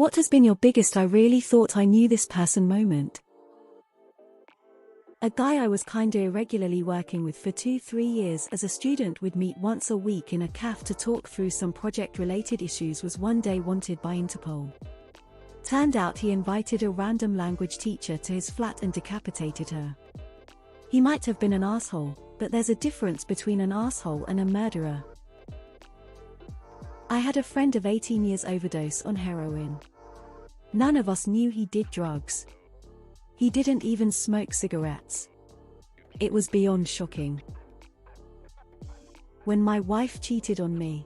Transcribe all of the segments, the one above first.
What has been your biggest "I really thought I knew this person" moment? A guy I was kinda irregularly working with for 2-3 years as a student would meet once a week in a cafe to talk through some project-related issues was one day wanted by Interpol. Turned out he invited a random language teacher to his flat and decapitated her. He might have been an asshole, but there's a difference between an asshole and a murderer. I had a friend of 18 years overdose on heroin. None of us knew he did drugs. He didn't even smoke cigarettes. It was beyond shocking. When my wife cheated on me.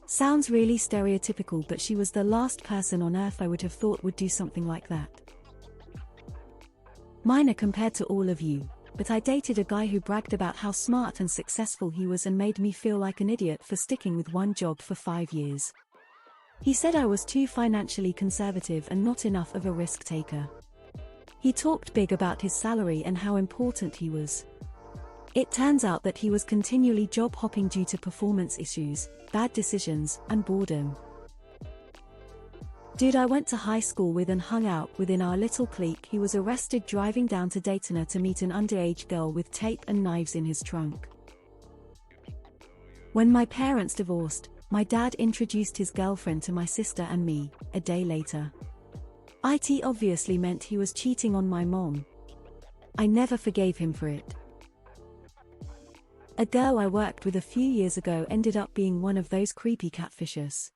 Sounds really stereotypical, but she was the last person on earth I would have thought would do something like that. Minor compared to all of you, but I dated a guy who bragged about how smart and successful he was and made me feel like an idiot for sticking with one job for 5 years. He said I was too financially conservative and not enough of a risk taker. He talked big about his salary and how important he was. It turns out that he was continually job hopping due to performance issues, bad decisions, and boredom. Dude I went to high school with and hung out with in our little clique, he was arrested driving down to Daytona to meet an underage girl with tape and knives in his trunk. When my parents divorced, my dad introduced his girlfriend to my sister and me, a day later. It obviously meant he was cheating on my mom. I never forgave him for it. A girl I worked with a few years ago ended up being one of those creepy catfishers.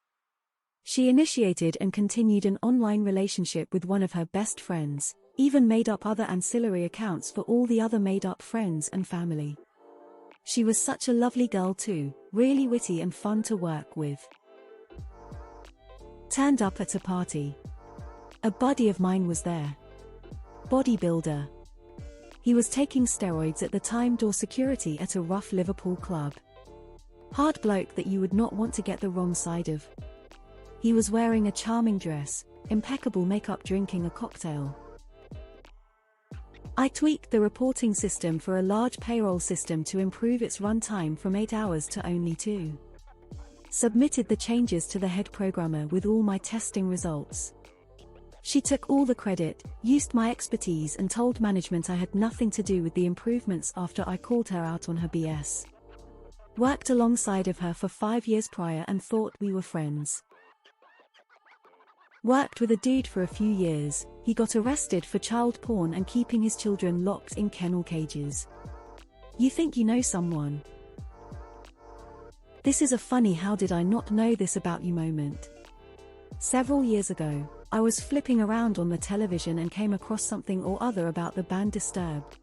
She initiated and continued an online relationship with one of her best friends, even made up other ancillary accounts for all the other made-up friends and family. She was such a lovely girl too, really witty and fun to work with. Turned up at a party. A buddy of mine was there. Bodybuilder. He was taking steroids at the time, door security at a rough Liverpool club. Hard bloke that you would not want to get the wrong side of. He was wearing a charming dress, impeccable makeup, drinking a cocktail. I tweaked the reporting system for a large payroll system to improve its runtime from 8 hours to only 2. Submitted the changes to the head programmer with all my testing results. She took all the credit, used my expertise and told management I had nothing to do with the improvements after I called her out on her BS. Worked alongside of her for 5 years prior and thought we were friends. Worked with a dude for a few years, he got arrested for child porn and keeping his children locked in kennel cages. You think you know someone? This is a funny "how did I not know this about you" moment. Several years ago, I was flipping around on the television and came across something or other about the band Disturbed.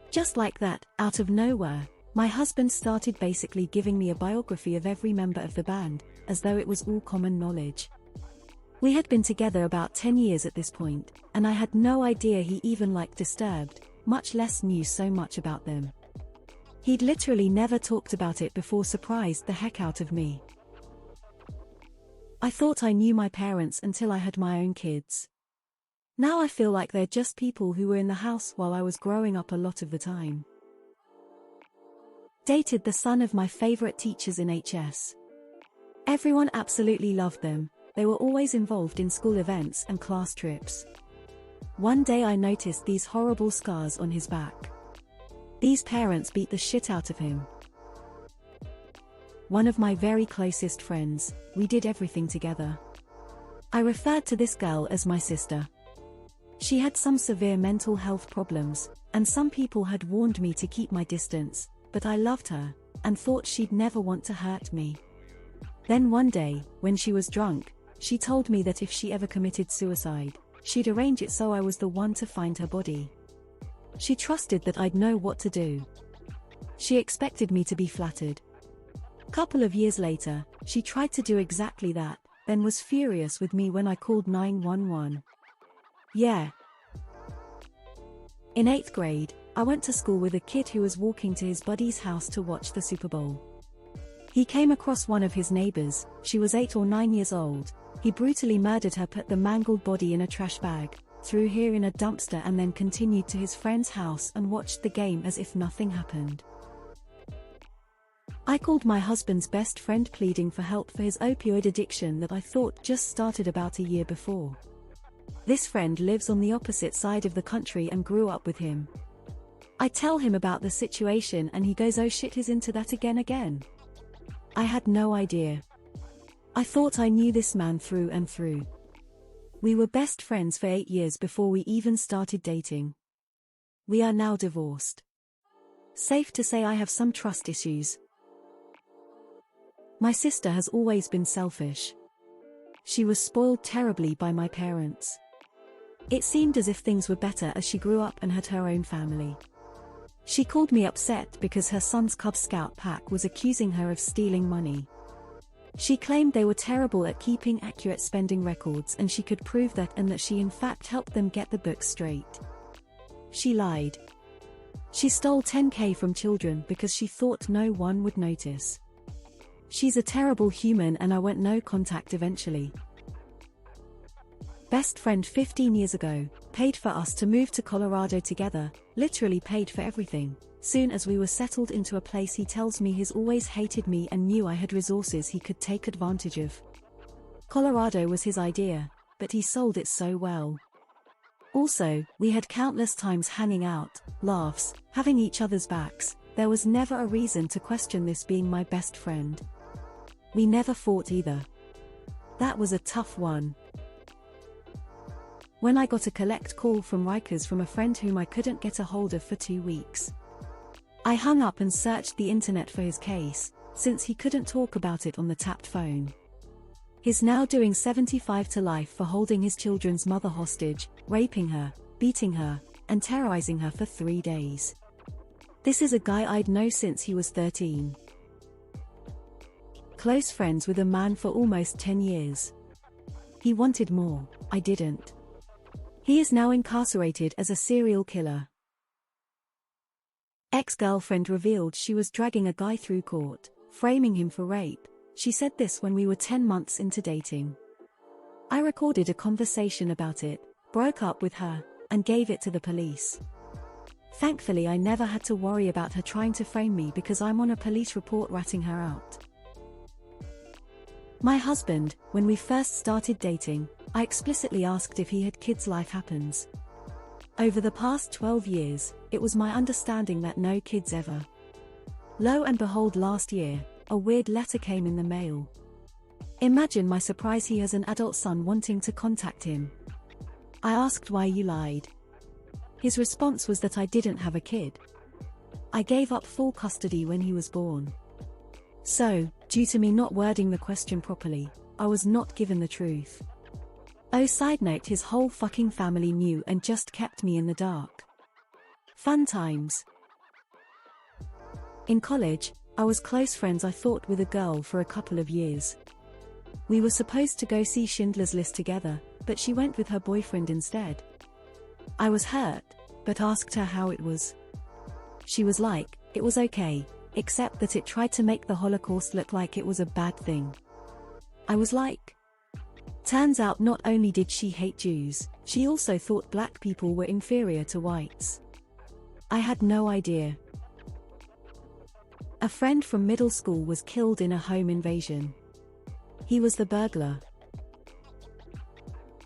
Just like that, out of nowhere, my husband started basically giving me a biography of every member of the band, as though it was all common knowledge. We had been together about 10 years at this point, and I had no idea he even liked Disturbed, much less knew so much about them. He'd literally never talked about it before, surprised the heck out of me. I thought I knew my parents until I had my own kids. Now I feel like they're just people who were in the house while I was growing up a lot of the time. Dated the son of my favorite teachers in HS. Everyone absolutely loved them. They were always involved in school events and class trips. One day I noticed these horrible scars on his back. These parents beat the shit out of him. One of my very closest friends, we did everything together. I referred to this girl as my sister. She had some severe mental health problems, and some people had warned me to keep my distance, but I loved her, and thought she'd never want to hurt me. Then one day, when she was drunk, she told me that if she ever committed suicide, she'd arrange it so I was the one to find her body. She trusted that I'd know what to do. She expected me to be flattered. Couple of years later, she tried to do exactly that, then was furious with me when I called 911. Yeah. In 8th grade, I went to school with a kid who was walking to his buddy's house to watch the Super Bowl. He came across one of his neighbors. She was 8 or 9 years old. He brutally murdered her, put the mangled body in a trash bag, threw her in a dumpster and then continued to his friend's house and watched the game as if nothing happened. I called my husband's best friend pleading for help for his opioid addiction that I thought just started about a year before. This friend lives on the opposite side of the country and grew up with him. I tell him about the situation and he goes, "Oh shit, he's into that again." I had no idea. I thought I knew this man through and through. We were best friends for 8 years before we even started dating. We are now divorced. Safe to say I have some trust issues. My sister has always been selfish. She was spoiled terribly by my parents. It seemed as if things were better as she grew up and had her own family. She called me upset because her son's Cub Scout pack was accusing her of stealing money. She claimed they were terrible at keeping accurate spending records and she could prove that and that she in fact helped them get the books straight. She lied. She stole $10,000 from children because she thought no one would notice. She's a terrible human and I went no contact eventually. Best friend 15 years ago, paid for us to move to Colorado together, literally paid for everything. Soon as we were settled into a place, he tells me he's always hated me and knew I had resources he could take advantage of. Colorado was his idea, but he sold it so well. Also, we had countless times hanging out, laughs, having each other's backs. There was never a reason to question this being my best friend. We never fought either. That was a tough one. When I got a collect call from Rikers from a friend whom I couldn't get a hold of for 2 weeks. I hung up and searched the internet for his case, since he couldn't talk about it on the tapped phone. He's now doing 75 to life for holding his children's mother hostage, raping her, beating her, and terrorizing her for 3 days. This is a guy I'd known since he was 13. Close friends with a man for almost 10 years. He wanted more, I didn't. He is now incarcerated as a serial killer. Ex-girlfriend revealed she was dragging a guy through court, framing him for rape. She said this when we were 10 months into dating. I recorded a conversation about it, broke up with her, and gave it to the police. Thankfully I never had to worry about her trying to frame me because I'm on a police report ratting her out. My husband, when we first started dating, I explicitly asked if he had kids. Life happens. Over the past 12 years, it was my understanding that no kids ever. Lo and behold, last year, a weird letter came in the mail. Imagine my surprise, he has an adult son wanting to contact him. I asked why you lied. His response was that I didn't have a kid. I gave up full custody when he was born. So, due to me not wording the question properly, I was not given the truth. Oh, side note, his whole fucking family knew and just kept me in the dark. Fun times. In college, I was close friends, I thought, with a girl for a couple of years. We were supposed to go see Schindler's List together, but she went with her boyfriend instead. I was hurt, but asked her how it was. She was like, it was okay, except that it tried to make the Holocaust look like it was a bad thing. I was like, turns out not only did she hate Jews, she also thought black people were inferior to whites. I had no idea. A friend from middle school was killed in a home invasion. He was the burglar.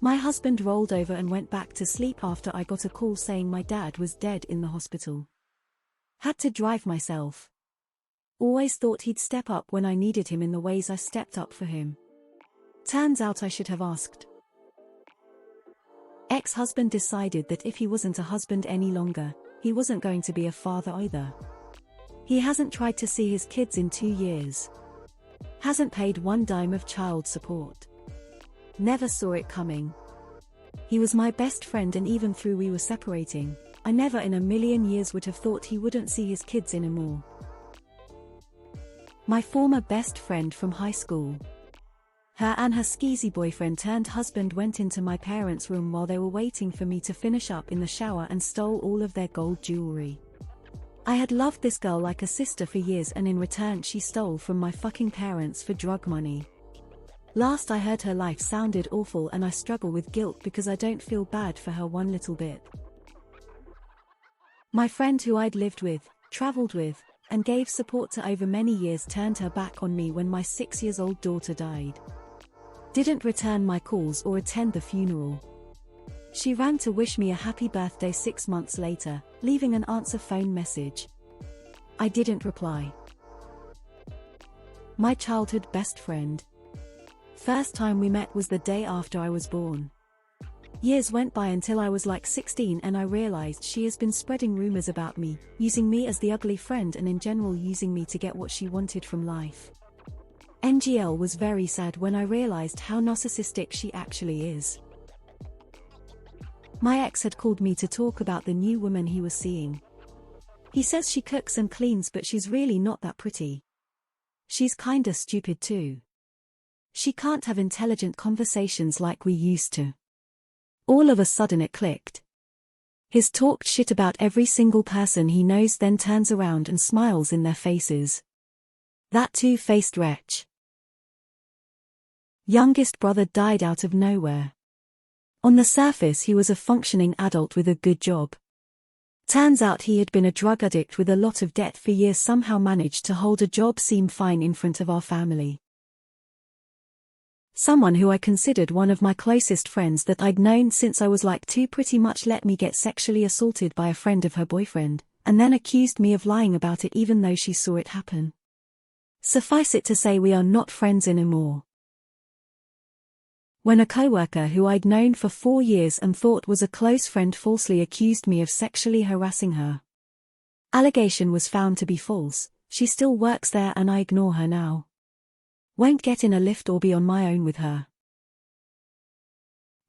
My husband rolled over and went back to sleep after I got a call saying my dad was dead in the hospital. Had to drive myself. Always thought he'd step up when I needed him in the ways I stepped up for him. Turns out I should have asked. Ex-husband decided that if he wasn't a husband any longer, he wasn't going to be a father either. He hasn't tried to see his kids in 2 years. Hasn't paid one dime of child support. Never saw it coming. He was my best friend, and even through we were separating, I never in a million years would have thought he wouldn't see his kids anymore. My former best friend from high school. Her and her skeezy boyfriend turned husband went into my parents' room while they were waiting for me to finish up in the shower and stole all of their gold jewelry. I had loved this girl like a sister for years, and in return she stole from my fucking parents for drug money. Last I heard, her life sounded awful and I struggle with guilt because I don't feel bad for her one little bit. My friend who I'd lived with, traveled with, and gave support to over many years turned her back on me when my 6-year-old daughter died. Didn't return my calls or attend the funeral. She ran to wish me a happy birthday 6 months later, leaving an answer phone message. I didn't reply. My childhood best friend. First time we met was the day after I was born. Years went by until I was like 16 and I realized she has been spreading rumors about me, using me as the ugly friend and in general using me to get what she wanted from life. NGL was very sad when I realized how narcissistic she actually is. My ex had called me to talk about the new woman he was seeing. He says she cooks and cleans but she's really not that pretty. She's kinda stupid too. She can't have intelligent conversations like we used to. All of a sudden it clicked. He's talked shit about every single person he knows, then turns around and smiles in their faces. That two-faced wretch. Youngest brother died out of nowhere. On the surface he was a functioning adult with a good job. Turns out he had been a drug addict with a lot of debt for years, somehow managed to hold a job, seem fine in front of our family. Someone who I considered one of my closest friends that I'd known since I was like 2 pretty much let me get sexually assaulted by a friend of her boyfriend, and then accused me of lying about it even though she saw it happen. Suffice it to say we are not friends anymore. When a coworker who I'd known for 4 years and thought was a close friend falsely accused me of sexually harassing her. Allegation was found to be false. She still works there and I ignore her now. Won't get in a lift or be on my own with her.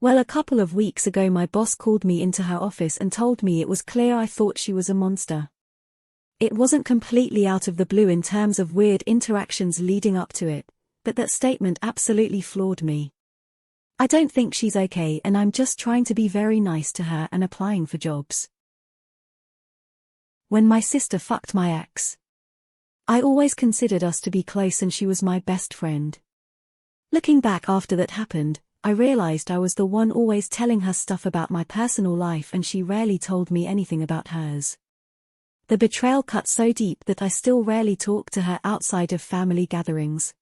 Well, a couple of weeks ago my boss called me into her office and told me it was clear I thought she was a monster. It wasn't completely out of the blue in terms of weird interactions leading up to it, but that statement absolutely floored me. I don't think she's okay and I'm just trying to be very nice to her and applying for jobs. When my sister fucked my ex, I always considered us to be close and she was my best friend. Looking back after that happened, I realized I was the one always telling her stuff about my personal life and she rarely told me anything about hers. The betrayal cut so deep that I still rarely talk to her outside of family gatherings.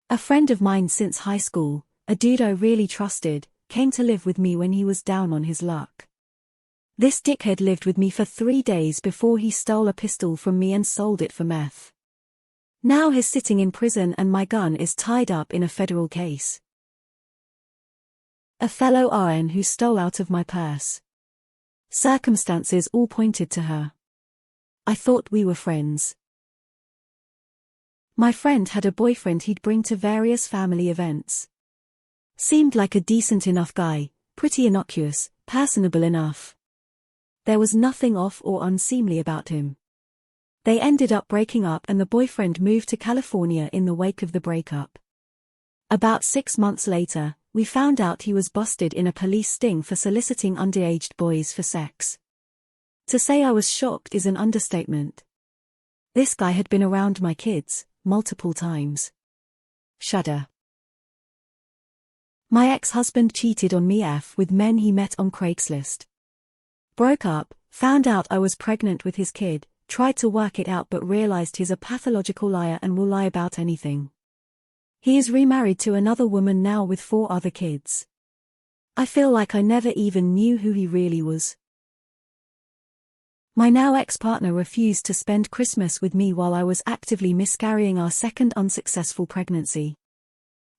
A friend of mine since high school, a dude I really trusted, came to live with me when he was down on his luck. This dickhead lived with me for 3 days before he stole a pistol from me and sold it for meth. Now he's sitting in prison and my gun is tied up in a federal case. A fellow RN who stole out of my purse. Circumstances all pointed to her. I thought we were friends. My friend had a boyfriend he'd bring to various family events. Seemed like a decent enough guy, pretty innocuous, personable enough. There was nothing off or unseemly about him. They ended up breaking up and the boyfriend moved to California in the wake of the breakup. About 6 months later, we found out he was busted in a police sting for soliciting underage boys for sex. To say I was shocked is an understatement. This guy had been around my kids multiple times. Shudder. My ex-husband cheated on me with men he met on Craigslist. Broke up, found out I was pregnant with his kid, tried to work it out but realized he's a pathological liar and will lie about anything. He is remarried to another woman now with 4 other kids. I feel like I never even knew who he really was. My now ex-partner refused to spend Christmas with me while I was actively miscarrying our second unsuccessful pregnancy.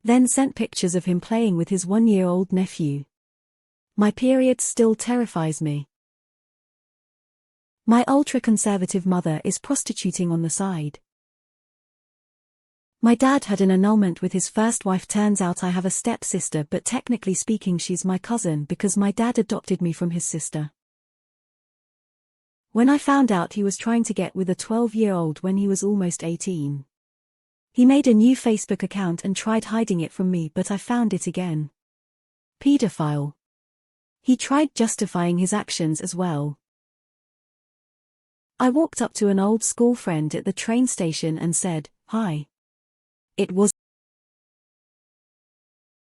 Then sent pictures of him playing with his 1-year-old nephew. My period still terrifies me. My ultra-conservative mother is prostituting on the side. My dad had an annulment with his first wife. Turns out I have a stepsister, but technically speaking she's my cousin because my dad adopted me from his sister. When I found out he was trying to get with a 12-year-old when he was almost 18. He made a new Facebook account and tried hiding it from me, but I found it again. Pedophile. He tried justifying his actions as well. I walked up to an old school friend at the train station and said, "Hi." It was